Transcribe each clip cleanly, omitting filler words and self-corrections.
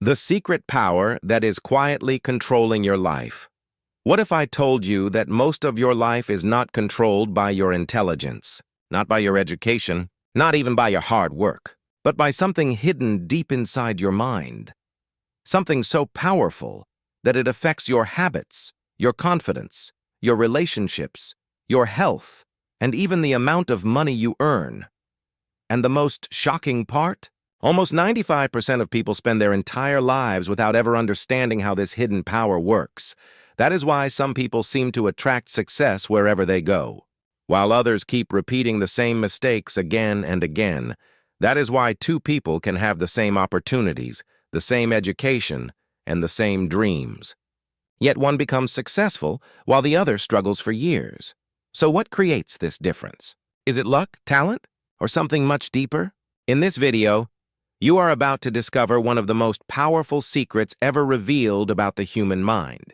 The secret power that is quietly controlling your life. What if I told you that most of your life is not controlled by your intelligence, not by your education, not even by your hard work, but by something hidden deep inside your mind? Something so powerful that it affects your habits, your confidence, your relationships, your health, and even the amount of money you earn. And the most shocking part? Almost 95% of people spend their entire lives without ever understanding how this hidden power works. That is why some people seem to attract success wherever they go, while others keep repeating the same mistakes again and again. That is why two people can have the same opportunities, the same education, and the same dreams. Yet one becomes successful while the other struggles for years. So what creates this difference? Is it luck, talent, or something much deeper? In this video, you are about to discover one of the most powerful secrets ever revealed about the human mind.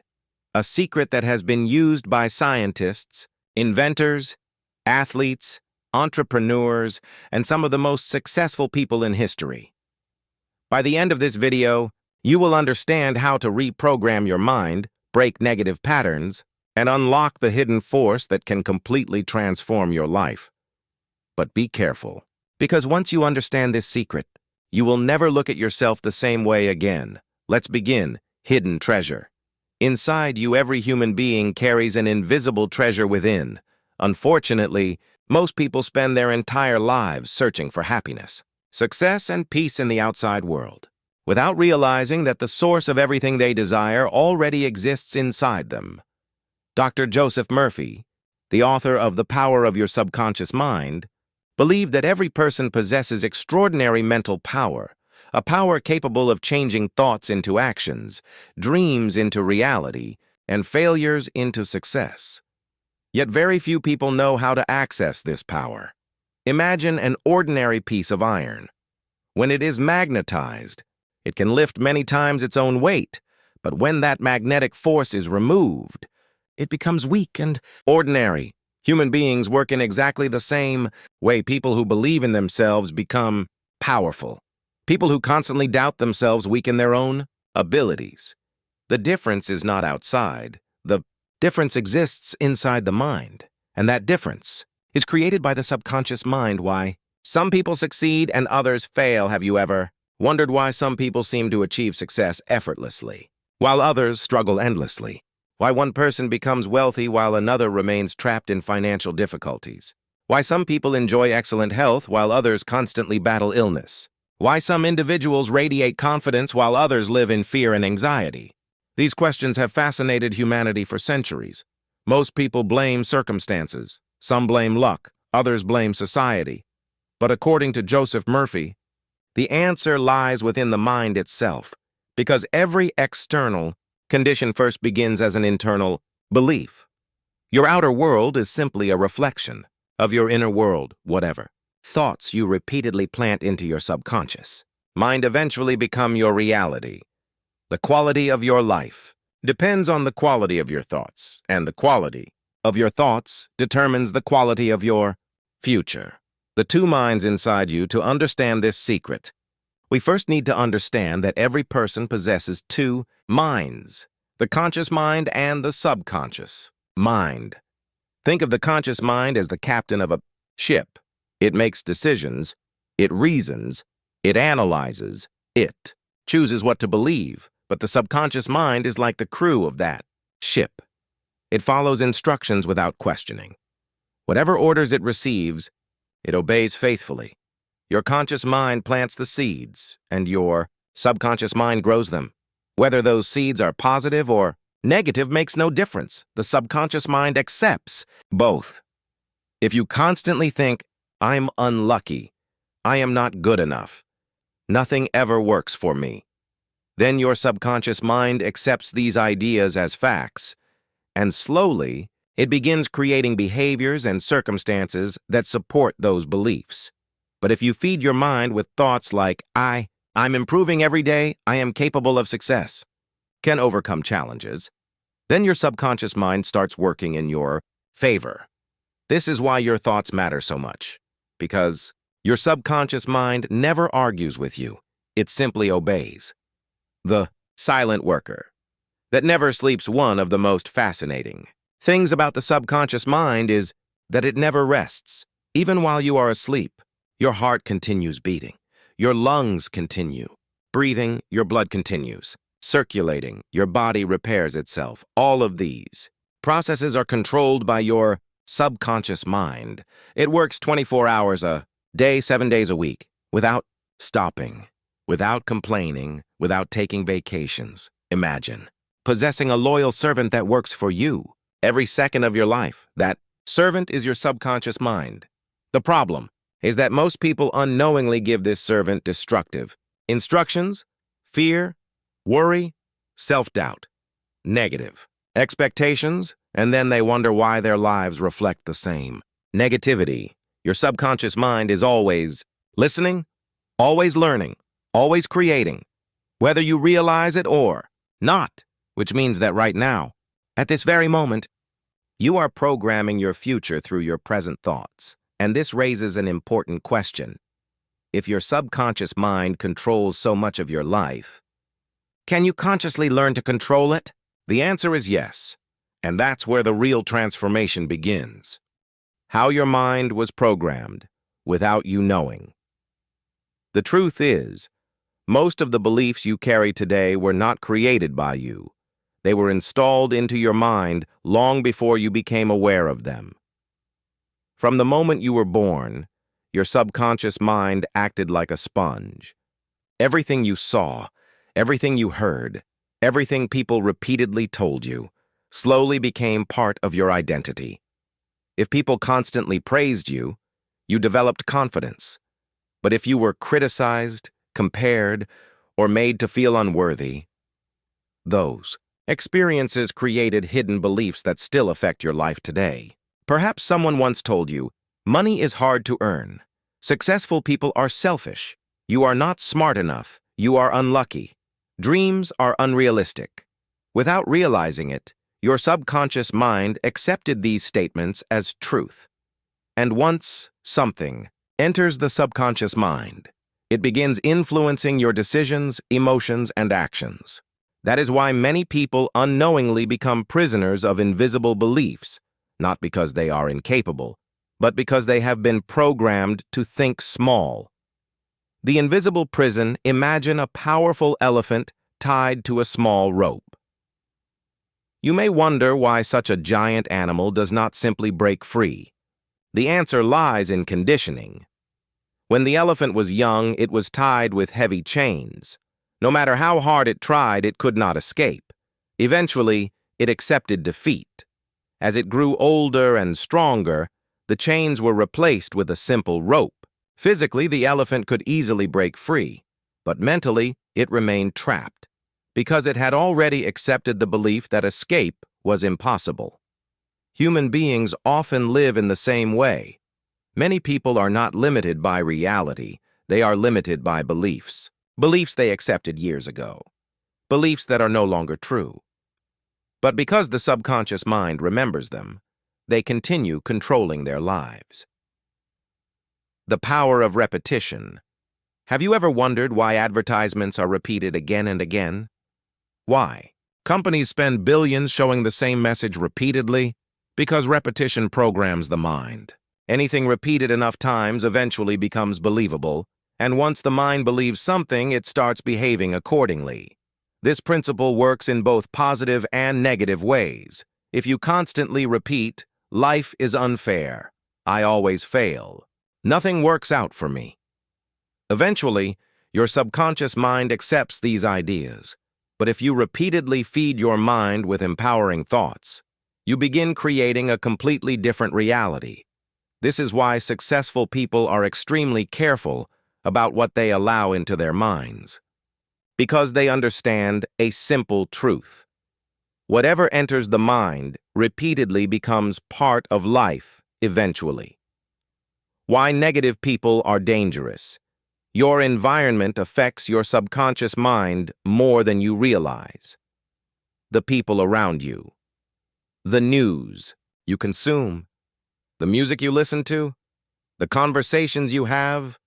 A secret that has been used by scientists, inventors, athletes, entrepreneurs, and some of the most successful people in history. By the end of this video, you will understand how to reprogram your mind, break negative patterns, and unlock the hidden force that can completely transform your life. But be careful, because once you understand this secret, you will never look at yourself the same way again. Let's begin. Hidden treasure. Inside you, every human being carries an invisible treasure within. Unfortunately, most people spend their entire lives searching for happiness, success, and peace in the outside world, without realizing that the source of everything they desire already exists inside them. Dr. Joseph Murphy, the author of The Power of Your Subconscious Mind, believed that every person possesses extraordinary mental power, a power capable of changing thoughts into actions, dreams into reality, and failures into success. Yet very few people know how to access this power. Imagine an ordinary piece of iron. When it is magnetized, it can lift many times its own weight, but when that magnetic force is removed, it becomes weak and ordinary. Human beings work in exactly the same way. People who believe in themselves become powerful. People who constantly doubt themselves weaken their own abilities. The difference is not outside. The difference exists inside the mind. And that difference is created by the subconscious mind. Why some people succeed and others fail. Have you ever wondered why some people seem to achieve success effortlessly, while others struggle endlessly? Why one person becomes wealthy while another remains trapped in financial difficulties? Why some people enjoy excellent health while others constantly battle illness? Why some individuals radiate confidence while others live in fear and anxiety? These questions have fascinated humanity for centuries. Most people blame circumstances. Some blame luck. Others blame society. But according to Joseph Murphy, the answer lies within the mind itself, because every external condition first begins as an internal belief. Your outer world is simply a reflection of your inner world, whatever thoughts you repeatedly plant into your subconscious mind eventually become your reality. The quality of your life depends on the quality of your thoughts, and the quality of your thoughts determines the quality of your future. The two minds inside you. To understand this secret, we first need to understand that every person possesses two minds, the conscious mind and the subconscious mind. Think of the conscious mind as the captain of a ship. It makes decisions, it reasons, it analyzes, it chooses what to believe, but the subconscious mind is like the crew of that ship. It follows instructions without questioning. Whatever orders it receives, it obeys faithfully. Your conscious mind plants the seeds, and your subconscious mind grows them. Whether those seeds are positive or negative makes no difference. The subconscious mind accepts both. If you constantly think, "I'm unlucky, I am not good enough, nothing ever works for me," then your subconscious mind accepts these ideas as facts, and slowly it begins creating behaviors and circumstances that support those beliefs. But if you feed your mind with thoughts like, I'm improving every day, I am capable of success, can overcome challenges, then your subconscious mind starts working in your favor. This is why your thoughts matter so much, because your subconscious mind never argues with you, it simply obeys. The silent worker that never sleeps. One of the most fascinating things about the subconscious mind is that it never rests. Even while you are asleep, your heart continues beating, your lungs continue breathing, your blood continues circulating, your body repairs itself. All of these processes are controlled by your subconscious mind. It works 24 hours a day, 7 days a week, without stopping, without complaining, without taking vacations. Imagine possessing a loyal servant that works for you every second of your life. That servant is your subconscious mind. The problem is that most people unknowingly give this servant destructive instructions, fear, worry, self-doubt, negative expectations, and then they wonder why their lives reflect the same negativity. Your subconscious mind is always listening, always learning, always creating, whether you realize it or not, which means that right now, at this very moment, you are programming your future through your present thoughts. And this raises an important question. If your subconscious mind controls so much of your life, can you consciously learn to control it? The answer is yes, and that's where the real transformation begins. How your mind was programmed without you knowing. The truth is, most of the beliefs you carry today were not created by you. They were installed into your mind long before you became aware of them. From the moment you were born, your subconscious mind acted like a sponge. Everything you saw, everything you heard, everything people repeatedly told you, slowly became part of your identity. If people constantly praised you, you developed confidence. But if you were criticized, compared, or made to feel unworthy, those experiences created hidden beliefs that still affect your life today. Perhaps someone once told you, money is hard to earn. Successful people are selfish. You are not smart enough. You are unlucky. Dreams are unrealistic. Without realizing it, your subconscious mind accepted these statements as truth. And once something enters the subconscious mind, it begins influencing your decisions, emotions, and actions. That is why many people unknowingly become prisoners of invisible beliefs, not because they are incapable, but because they have been programmed to think small. The invisible prison. Imagine a powerful elephant tied to a small rope. You may wonder why such a giant animal does not simply break free. The answer lies in conditioning. When the elephant was young, it was tied with heavy chains. No matter how hard it tried, it could not escape. Eventually, it accepted defeat. As it grew older and stronger, the chains were replaced with a simple rope. Physically, the elephant could easily break free, but mentally, it remained trapped, because it had already accepted the belief that escape was impossible. Human beings often live in the same way. Many people are not limited by reality, they are limited by beliefs. Beliefs they accepted years ago. Beliefs that are no longer true. But because the subconscious mind remembers them, they continue controlling their lives. The power of repetition. Have you ever wondered why advertisements are repeated again and again? Why? Companies spend billions showing the same message repeatedly because repetition programs the mind. Anything repeated enough times eventually becomes believable, and once the mind believes something, it starts behaving accordingly. This principle works in both positive and negative ways. If you constantly repeat, life is unfair, I always fail, nothing works out for me. Eventually, your subconscious mind accepts these ideas. But if you repeatedly feed your mind with empowering thoughts, you begin creating a completely different reality. This is why successful people are extremely careful about what they allow into their minds. Because they understand a simple truth. Whatever enters the mind repeatedly becomes part of life eventually. Why negative people are dangerous. Your environment affects your subconscious mind more than you realize. The people around you. The news you consume. The music you listen to. The conversations you have.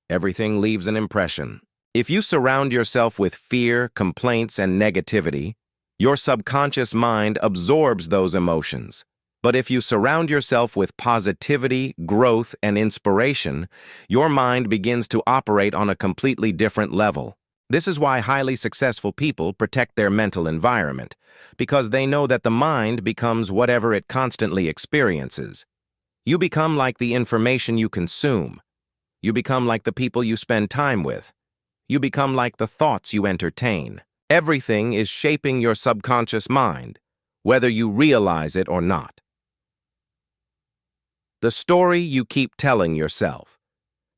Everything leaves an impression. If you surround yourself with fear, complaints, and negativity, your subconscious mind absorbs those emotions. But if you surround yourself with positivity, growth, and inspiration, your mind begins to operate on a completely different level. This is why highly successful people protect their mental environment, because they know that the mind becomes whatever it constantly experiences. You become like the information you consume. You become like the people you spend time with. You become like the thoughts you entertain. Everything is shaping your subconscious mind, whether you realize it or not. The story you keep telling yourself.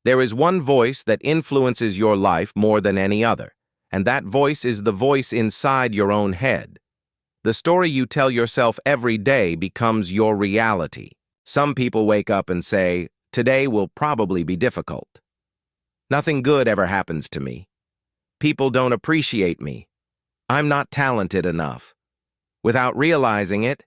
There is one voice that influences your life more than any other, and that voice is the voice inside your own head. The story you tell yourself every day becomes your reality. Some people wake up and say, "Today will probably be difficult. Nothing good ever happens to me. People don't appreciate me. I'm not talented enough." Without realizing it,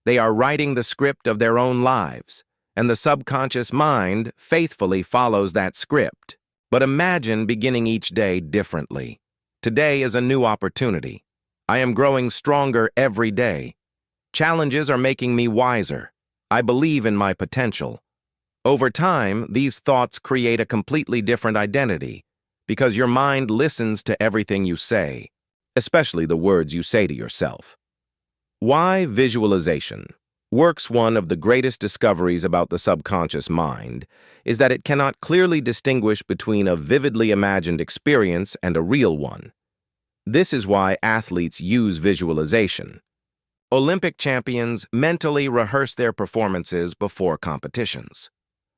they are writing the script of their own lives, and the subconscious mind faithfully follows that script. But imagine beginning each day differently. Today is a new opportunity. I am growing stronger every day. Challenges are making me wiser. I believe in my potential. Over time, these thoughts create a completely different identity, because your mind listens to everything you say, especially the words you say to yourself. Why visualization? Work's one of the greatest discoveries about the subconscious mind is that it cannot clearly distinguish between a vividly imagined experience and a real one. This is why athletes use visualization. Olympic champions mentally rehearse their performances before competitions.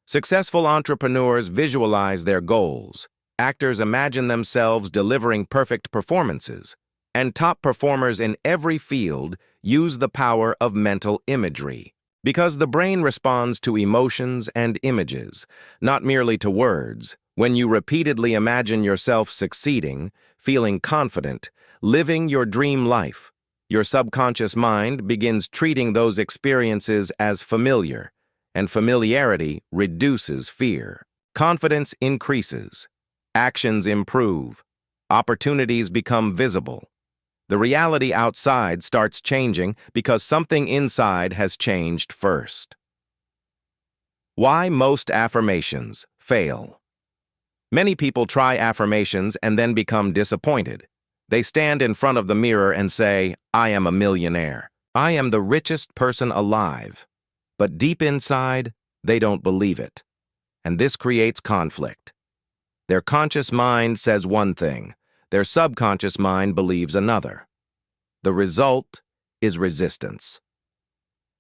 Successful entrepreneurs visualize their goals. Actors imagine themselves delivering perfect performances. And top performers in every field use the power of mental imagery, because the brain responds to emotions and images, not merely to words. When you repeatedly imagine yourself succeeding, feeling confident, living your dream life, your subconscious mind begins treating those experiences as familiar, and familiarity reduces fear. Confidence increases, actions improve, opportunities become visible. The reality outside starts changing because something inside has changed first. Why most affirmations fail. Many people try affirmations and then become disappointed. They stand in front of the mirror and say, "I am a millionaire. I am the richest person alive." But deep inside, they don't believe it. And this creates conflict. Their conscious mind says one thing. Their subconscious mind believes another. The result is resistance.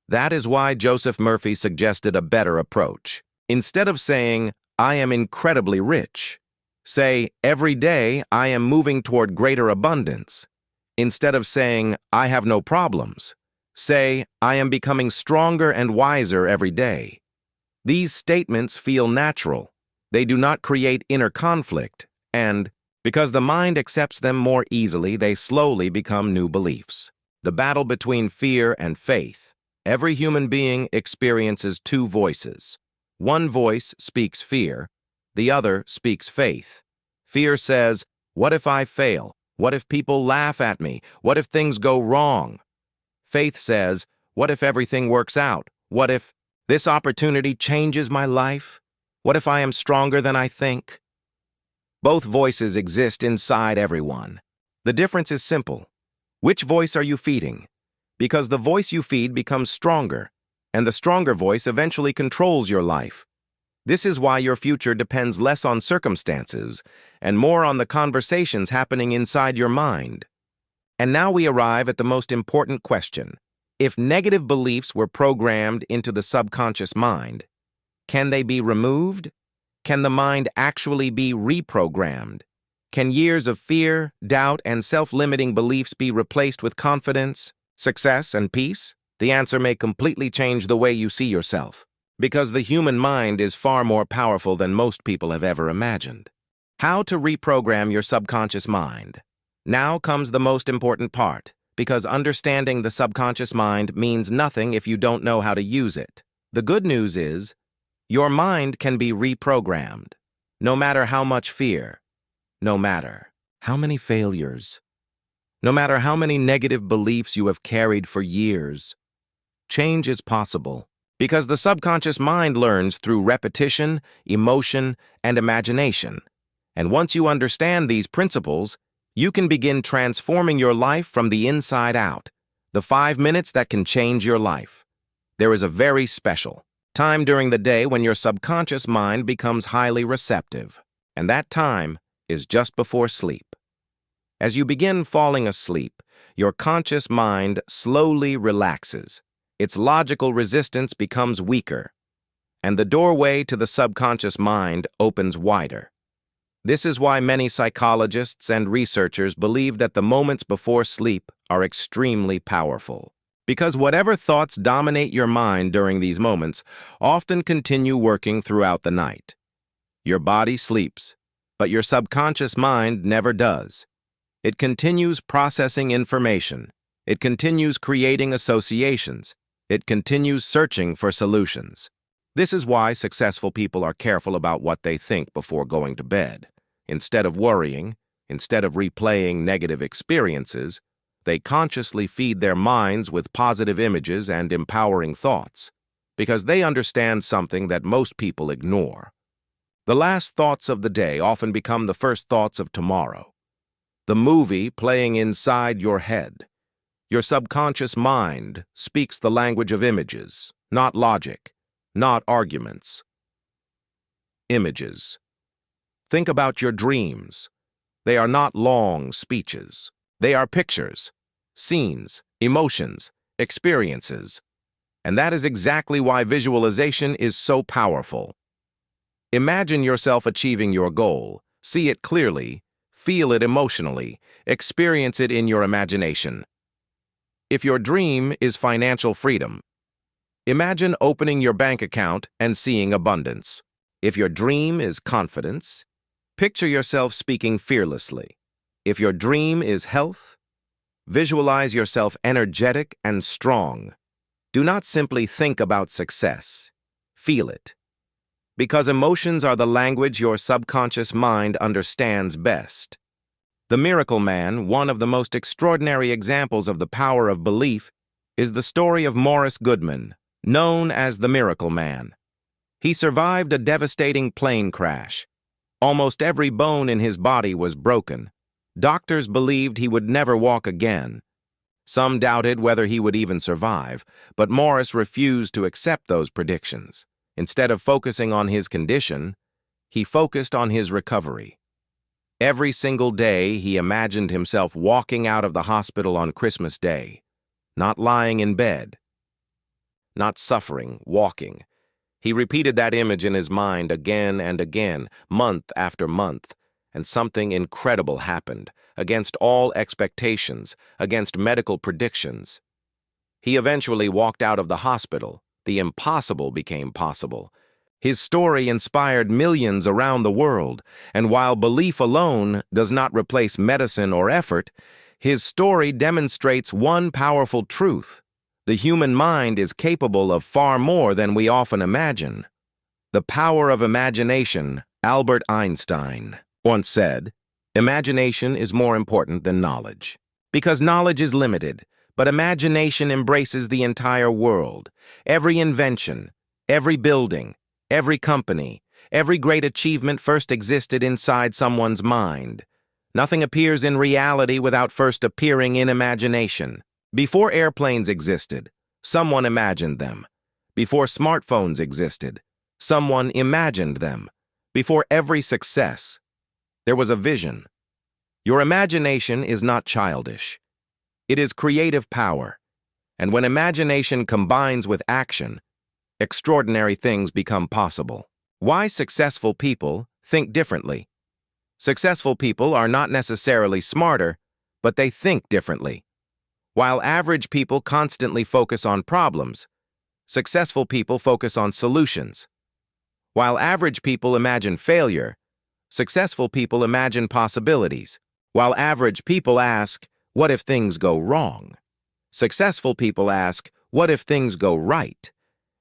That is why Joseph Murphy suggested a better approach. Instead of saying, "I am incredibly rich," say, "Every day I am moving toward greater abundance." Instead of saying, "I have no problems," say, "I am becoming stronger and wiser every day." These statements feel natural. They do not create inner conflict, and because the mind accepts them more easily, they slowly become new beliefs. The battle between fear and faith. Every human being experiences two voices. One voice speaks fear, the other speaks faith. Fear says, "What if I fail? What if people laugh at me? What if things go wrong?" Faith says, "What if everything works out? What if this opportunity changes my life? What if I am stronger than I think?" Both voices exist inside everyone. The difference is simple. Which voice are you feeding? Because the voice you feed becomes stronger, and the stronger voice eventually controls your life. This is why your future depends less on circumstances and more on the conversations happening inside your mind. And now we arrive at the most important question. If negative beliefs were programmed into the subconscious mind, can they be removed? Can the mind actually be reprogrammed? Can years of fear, doubt, and self-limiting beliefs be replaced with confidence, success, and peace? The answer may completely change the way you see yourself, because the human mind is far more powerful than most people have ever imagined. How to reprogram your subconscious mind. Now comes the most important part, because understanding the subconscious mind means nothing if you don't know how to use it. The good news is, your mind can be reprogrammed, no matter how much fear, No matter how many failures, no matter how many negative beliefs you have carried for years, change is possible because the subconscious mind learns through repetition, emotion, and imagination. And once you understand these principles, you can begin transforming your life from the inside out. The 5 minutes that can change your life. There is a very special time during the day when your subconscious mind becomes highly receptive, and that time is just before sleep. As you begin falling asleep, your conscious mind slowly relaxes. Its logical resistance becomes weaker, and the doorway to the subconscious mind opens wider. This is why many psychologists and researchers believe that the moments before sleep are extremely powerful. Because whatever thoughts dominate your mind during these moments often continue working throughout the night. Your body sleeps, but your subconscious mind never does. It continues processing information. It continues creating associations. It continues searching for solutions. This is why successful people are careful about what they think before going to bed. Instead of worrying, instead of replaying negative experiences, they consciously feed their minds with positive images and empowering thoughts, because they understand something that most people ignore. The last thoughts of the day often become the first thoughts of tomorrow. The movie playing inside your head. Your subconscious mind speaks the language of images, not logic, not arguments. Images. Think about your dreams. They are not long speeches. They are pictures, scenes, emotions, experiences. And that is exactly why visualization is so powerful. Imagine yourself achieving your goal. See it clearly, feel it emotionally, experience it in your imagination. If your dream is financial freedom, imagine opening your bank account and seeing abundance. If your dream is confidence, picture yourself speaking fearlessly. If your dream is health, visualize yourself energetic and strong. Do not simply think about success. Feel it. Because emotions are the language your subconscious mind understands best. The Miracle Man, one of the most extraordinary examples of the power of belief, is the story of Morris Goodman, known as the Miracle Man. He survived a devastating plane crash. Almost every bone in his body was broken. Doctors believed he would never walk again. Some doubted whether he would even survive, but Morris refused to accept those predictions. Instead of focusing on his condition, he focused on his recovery. Every single day, he imagined himself walking out of the hospital on Christmas Day, not lying in bed, not suffering, walking. He repeated that image in his mind again and again, month after month, and something incredible happened, against all expectations, against medical predictions. He eventually walked out of the hospital. The impossible became possible. His story inspired millions around the world, and while belief alone does not replace medicine or effort, his story demonstrates one powerful truth. The human mind is capable of far more than we often imagine. The power of imagination, Albert Einstein once said, "Imagination is more important than knowledge." Because knowledge is limited, but imagination embraces the entire world. Every invention, every building, every company, every great achievement first existed inside someone's mind. Nothing appears in reality without first appearing in imagination. Before airplanes existed, someone imagined them. Before smartphones existed, someone imagined them. Before every success, there was a vision. Your imagination is not childish. It is creative power. And when imagination combines with action, extraordinary things become possible. Why successful people think differently? Successful people are not necessarily smarter, but they think differently. While average people constantly focus on problems, successful people focus on solutions. While average people imagine failure, successful people imagine possibilities. While average people ask, "What if things go wrong?" Successful people ask, "What if things go right?"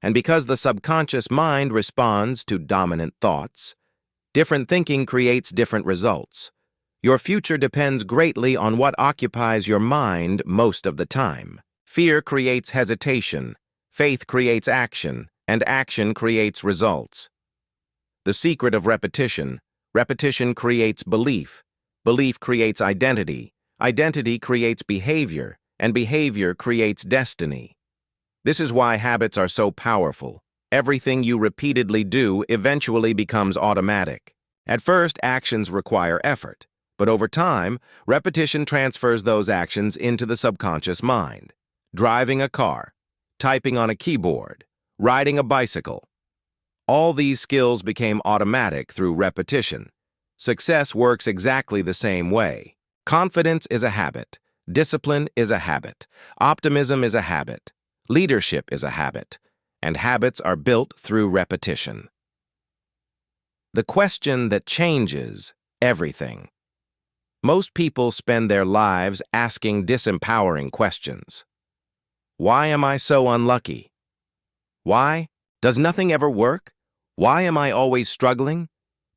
And because the subconscious mind responds to dominant thoughts, different thinking creates different results. Your future depends greatly on what occupies your mind most of the time. Fear creates hesitation, faith creates action, and action creates results. The secret of repetition. Repetition creates belief. Belief creates identity. Identity creates behavior, and behavior creates destiny. This is why habits are so powerful. Everything you repeatedly do eventually becomes automatic. At first, actions require effort, but over time, repetition transfers those actions into the subconscious mind. Driving a car, typing on a keyboard, riding a bicycle. All these skills became automatic through repetition. Success works exactly the same way. Confidence is a habit. Discipline is a habit. Optimism is a habit. Leadership is a habit. And habits are built through repetition. The question that changes everything. Most people spend their lives asking disempowering questions. Why am I so unlucky? Why? Does nothing ever work? Why am I always struggling?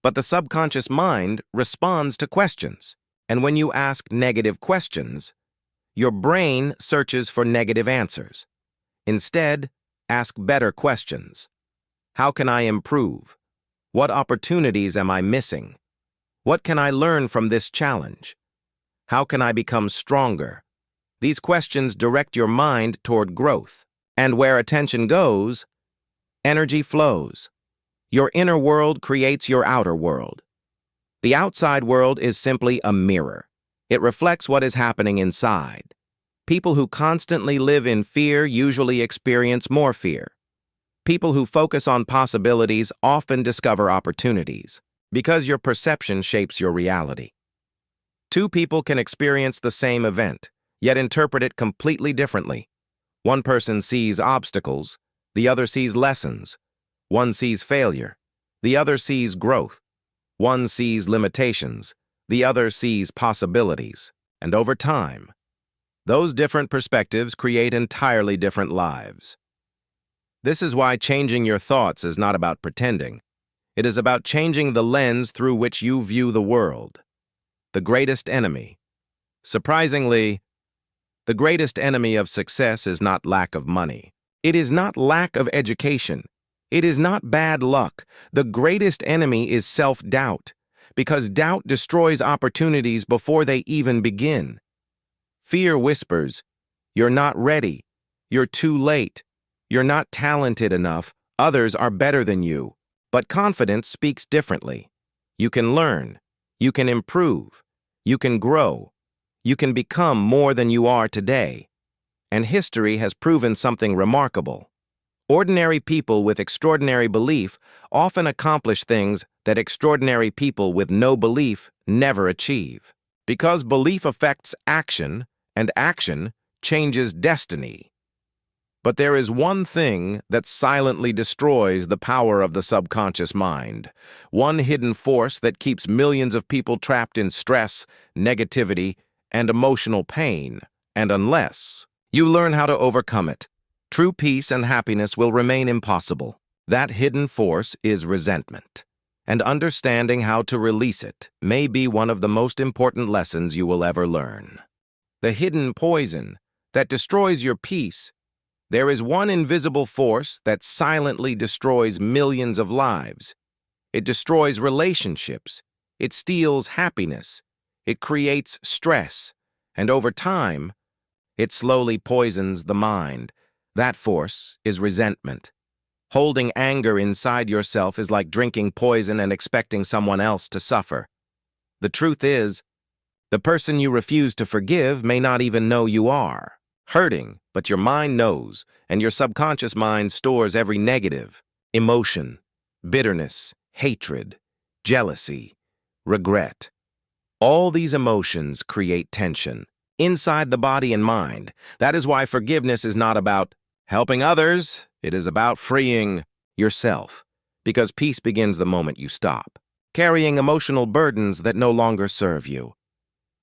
But the subconscious mind responds to questions. And when you ask negative questions, your brain searches for negative answers. Instead, ask better questions. How can I improve? What opportunities am I missing? What can I learn from this challenge? How can I become stronger? These questions direct your mind toward growth. And where attention goes, energy flows. Your inner world creates your outer world. The outside world is simply a mirror. It reflects what is happening inside. People who constantly live in fear usually experience more fear. People who focus on possibilities often discover opportunities, because your perception shapes your reality. Two people can experience the same event, yet interpret it completely differently. One person sees obstacles, the other sees lessons. One sees failure, the other sees growth. One sees limitations, the other sees possibilities. And over time, those different perspectives create entirely different lives. This is why changing your thoughts is not about pretending. It is about changing the lens through which you view the world. The greatest enemy. Surprisingly, the greatest enemy of success is not lack of money. It is not lack of education. It is not bad luck. The greatest enemy is self-doubt, because doubt destroys opportunities before they even begin. Fear whispers, "You're not ready. You're too late. You're not talented enough. Others are better than you." But confidence speaks differently. You can learn. You can improve. You can grow. You can become more than you are today. And history has proven something remarkable. Ordinary people with extraordinary belief often accomplish things that extraordinary people with no belief never achieve. Because belief affects action, and action changes destiny. But there is one thing that silently destroys the power of the subconscious mind, one hidden force that keeps millions of people trapped in stress, negativity, and emotional pain. And unless you learn how to overcome it, true peace and happiness will remain impossible. That hidden force is resentment. And understanding how to release it may be one of the most important lessons you will ever learn. The hidden poison that destroys your peace. There is one invisible force that silently destroys millions of lives. It destroys relationships. It steals happiness. It creates stress. And over time, it slowly poisons the mind. That force is resentment. Holding anger inside yourself is like drinking poison and expecting someone else to suffer. The truth is, the person you refuse to forgive may not even know you are hurting, but your mind knows, and your subconscious mind stores every negative emotion, bitterness, hatred, jealousy, regret. All these emotions create tension inside the body and mind. That is why forgiveness is not about helping others. It is about freeing yourself, because peace begins the moment you stop carrying emotional burdens that no longer serve you.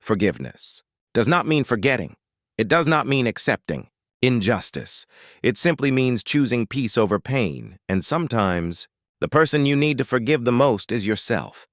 Forgiveness does not mean forgetting. It does not mean accepting injustice. It simply means choosing peace over pain, and sometimes the person you need to forgive the most is yourself.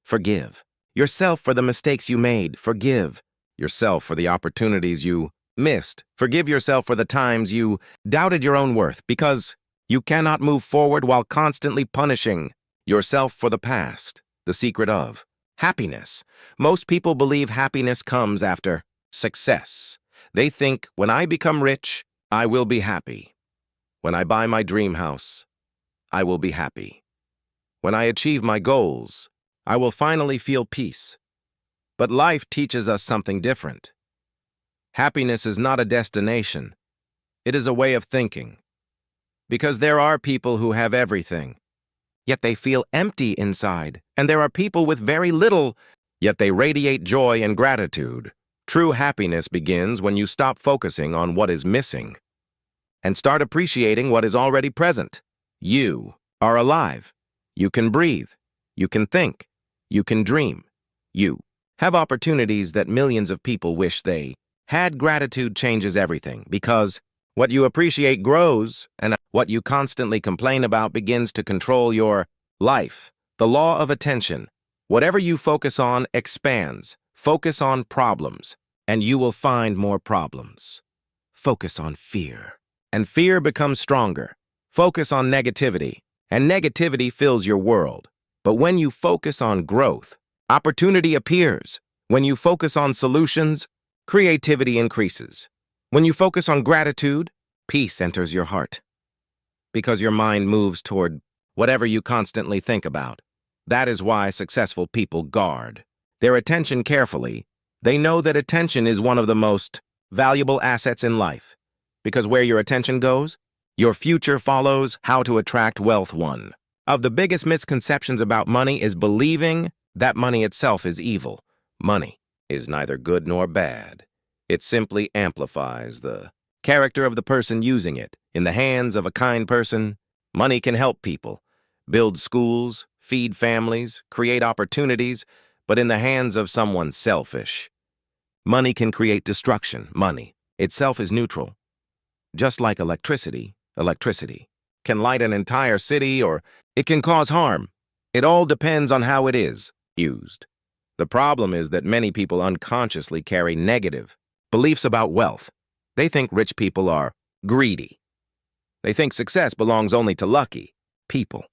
Forgive. Yourself for the mistakes you made. Forgive yourself for the opportunities you missed. Forgive yourself for the times you doubted your own worth, because you cannot move forward while constantly punishing yourself for the past. The secret of happiness. Most people believe happiness comes after success. They think, when I become rich, I will be happy. When I buy my dream house, I will be happy. When I achieve my goals, I will finally feel peace. But life teaches us something different. Happiness is not a destination. It is a way of thinking. Because there are people who have everything, yet they feel empty inside. And there are people with very little, yet they radiate joy and gratitude. True happiness begins when you stop focusing on what is missing and start appreciating what is already present. You are alive. You can breathe. You can think. You can dream. You have opportunities that millions of people wish they had. Gratitude changes everything, because what you appreciate grows, and what you constantly complain about begins to control your life. The law of attention. Whatever you focus on expands. Focus on problems, and you will find more problems. Focus on fear, and fear becomes stronger. Focus on negativity, and negativity fills your world. But when you focus on growth, opportunity appears. When you focus on solutions, creativity increases. When you focus on gratitude, peace enters your heart. Because your mind moves toward whatever you constantly think about. That is why successful people guard their attention carefully. They know that attention is one of the most valuable assets in life. Because where your attention goes, your future follows. How to attract wealth. One of the biggest misconceptions about money is believing that money itself is evil. Money is neither good nor bad. It simply amplifies the character of the person using it. In the hands of a kind person, money can help people build schools, feed families, create opportunities. But in the hands of someone selfish, money can create destruction. Money itself is neutral. Just like electricity can light an entire city, or it can cause harm. It all depends on how it is used. The problem is that many people unconsciously carry negative beliefs about wealth. They think rich people are greedy. They think success belongs only to lucky people.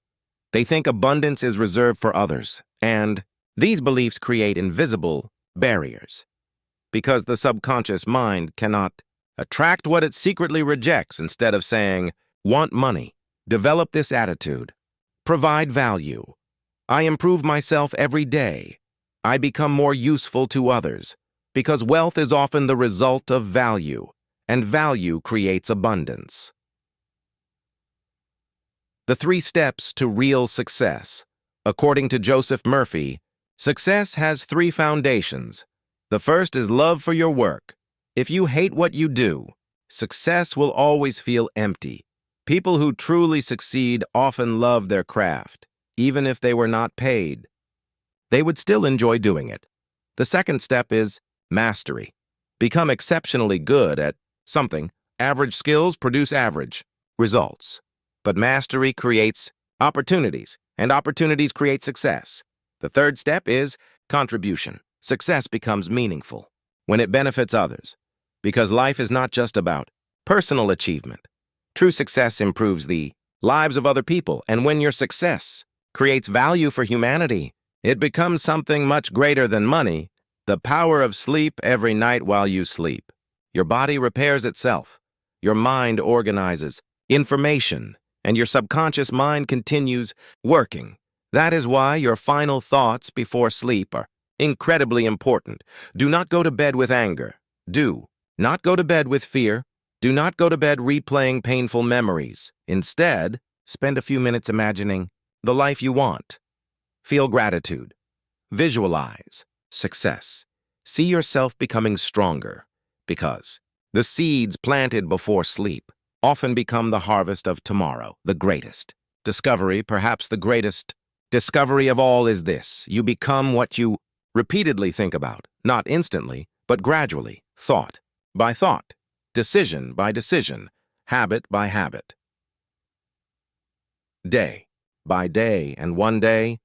They think abundance is reserved for others, and these beliefs create invisible barriers. Because the subconscious mind cannot attract what it secretly rejects. Instead of saying, want money, develop this attitude. Provide value. I improve myself every day. I become more useful to others. Because wealth is often the result of value, and value creates abundance. The 3 steps to real success. According to Joseph Murphy, success has 3 foundations. The first is love for your work. If you hate what you do, success will always feel empty. People who truly succeed often love their craft. Even if they were not paid, they would still enjoy doing it. The second step is mastery. Become exceptionally good at something. Average skills produce average results. But mastery creates opportunities, and opportunities create success. The third step is contribution. Success becomes meaningful when it benefits others, because life is not just about personal achievement. True success improves the lives of other people, and when your success creates value for humanity, it becomes something much greater than money. The power of sleep. Every night while you sleep, your body repairs itself. Your mind organizes information, and your subconscious mind continues working. That is why your final thoughts before sleep are incredibly important. Do not go to bed with anger. Do not go to bed with fear. Do not go to bed replaying painful memories. Instead, spend a few minutes imagining the life you want. Feel gratitude. Visualize success. See yourself becoming stronger, because the seeds planted before sleep often become the harvest of tomorrow. The greatest discovery, perhaps the greatest discovery of all, is this: you become what you repeatedly think about, not instantly, but gradually, thought by thought, decision by decision, habit by habit. Day by day, and one day,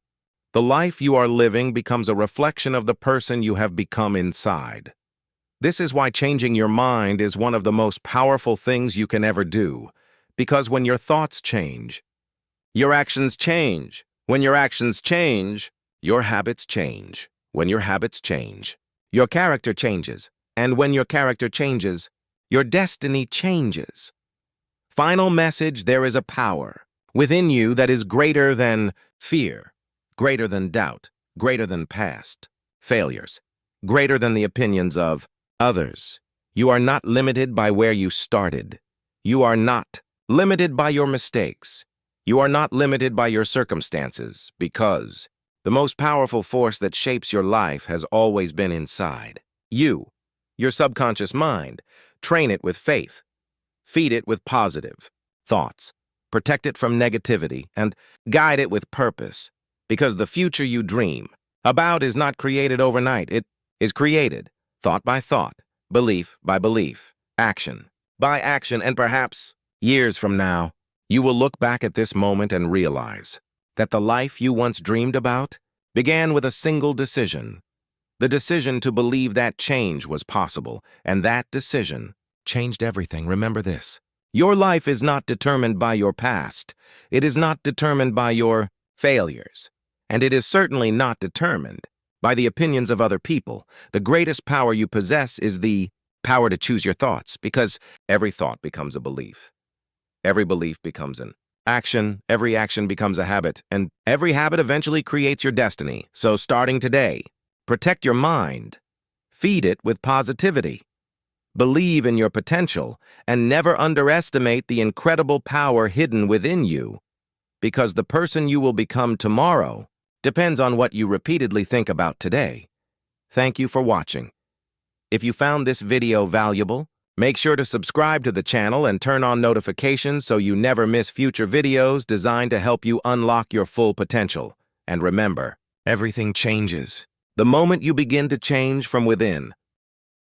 The life you are living becomes a reflection of the person you have become inside. This is why changing your mind is one of the most powerful things you can ever do, because when your thoughts change, your actions change. When your actions change, your habits change. When your habits change, your character changes. And when your character changes, your destiny changes. Final message: there is a power within you that is greater than fear, greater than doubt, greater than past failures, greater than the opinions of others. You are not limited by where you started. You are not limited by your mistakes. You are not limited by your circumstances, because the most powerful force that shapes your life has always been inside you, your subconscious mind. Train it with faith. Feed it with positive thoughts. Protect it from negativity and guide it with purpose, because the future you dream about is not created overnight. It is created thought by thought, belief by belief, action by action, and perhaps years from now, you will look back at this moment and realize that the life you once dreamed about began with a single decision. The decision to believe that change was possible, and that decision changed everything. Remember this: your life is not determined by your past. It is not determined by your failures. And it is certainly not determined by the opinions of other people. The greatest power you possess is the power to choose your thoughts, because every thought becomes a belief. Every belief becomes an action. Every action becomes a habit. And every habit eventually creates your destiny. So starting today, protect your mind. Feed it with positivity. Believe in your potential and never underestimate the incredible power hidden within you, because the person you will become tomorrow depends on what you repeatedly think about today. Thank you for watching. If you found this video valuable, make sure to subscribe to the channel and turn on notifications so you never miss future videos designed to help you unlock your full potential. And remember, everything changes the moment you begin to change from within.